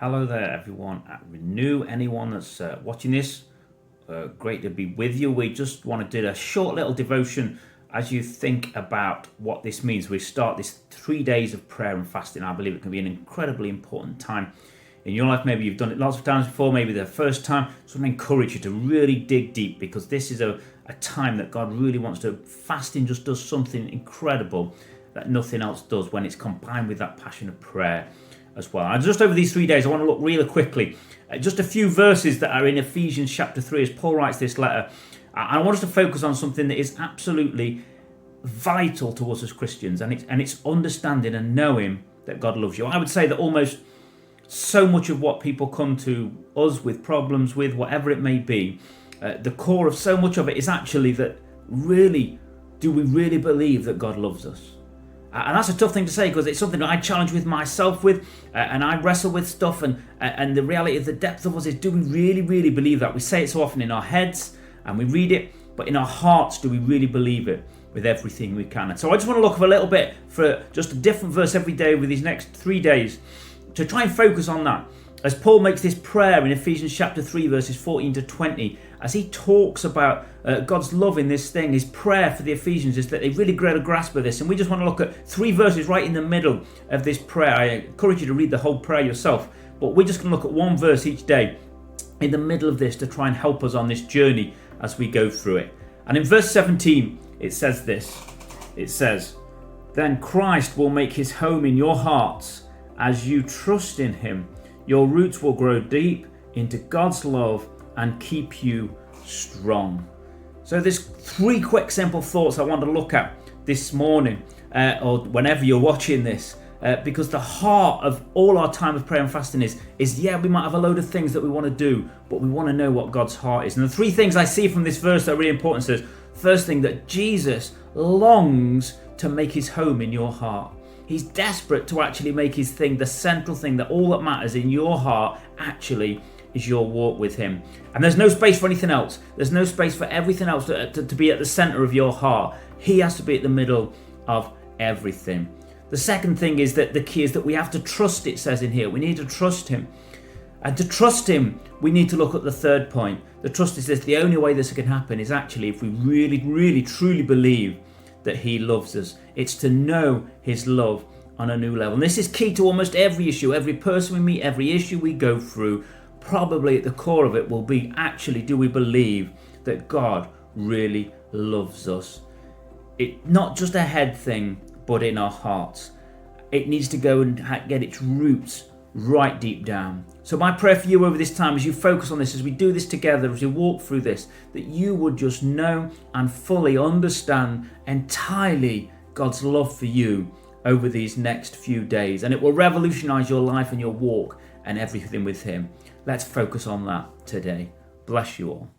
Hello there, everyone at Renew. Anyone that's watching this, great to be with you. We just want to do a short little devotion as you think about what this means. We start this 3 days of prayer and fasting. I believe it can be an incredibly important time in your life. Maybe you've done it lots of times before, maybe the first time. So I encourage you to really dig deep, because this is a time that God really wants to. Fasting just does something incredible that nothing else does when it's combined with that passion of prayer as well. And just over these 3 days, I want to look really quickly at just a few verses that are in Ephesians chapter 3 as Paul writes this letter. I want us to focus on something that is absolutely vital to us as Christians, and it's understanding and knowing that God loves you. I would say that almost so much of what people come to us with problems with, whatever it may be, the core of so much of it is actually that really, do we really believe that God loves us? And that's a tough thing to say, because it's something that I challenge with myself with, and I wrestle with stuff, and the reality of the depth of us is, do we really believe that? We say it so often in our heads and we read it, but in our hearts, do we really believe it with everything we can? And so I just want to look for a little bit for just a different verse every day over these next 3 days to try and focus on that. As Paul makes this prayer in Ephesians chapter 3 verses 14 to 20, as he talks about God's love in this thing, his prayer for the Ephesians is that they really get a grasp of this. And we just want to look at 3 verses right in the middle of this prayer. I encourage you to read the whole prayer yourself, but we're just going to look at one verse each day in the middle of this to try and help us on this journey as we go through it. And in verse 17, it says this. It says, "Then Christ will make his home in your hearts as you trust in him. Your roots will grow deep into God's love and keep you strong." So there's 3 quick simple thoughts I want to look at this morning, or whenever you're watching this, because the heart of all our time of prayer and fasting is we might have a load of things that we want to do, but we want to know what God's heart is. And the 3 things I see from this verse that are really important says, first thing, that Jesus longs to make his home in your heart. He's desperate to actually make his thing the central thing, that all that matters in your heart actually is your walk with him. And there's no space for anything else. There's no space for everything else to be at the center of your heart. He has to be at the middle of everything. The second thing is that the key is that we have to trust, it says in here. We need to trust him. And to trust him, we need to look at the third point. The trust is this: the only way this can happen is actually if we really, truly believe that he loves us. It's to know his love on a new level. And this is key to almost every issue, every person we meet, every issue we go through. Probably at the core of it will be, actually, do we believe that God really loves us? It's not just a head thing, but in our hearts. It needs to go and get its roots right deep down. So my prayer for you over this time, as you focus on this, as we do this together, as we walk through this, that you would just know and fully understand entirely God's love for you over these next few days. And it will revolutionize your life and your walk and everything with him. Let's focus on that today. Bless you all.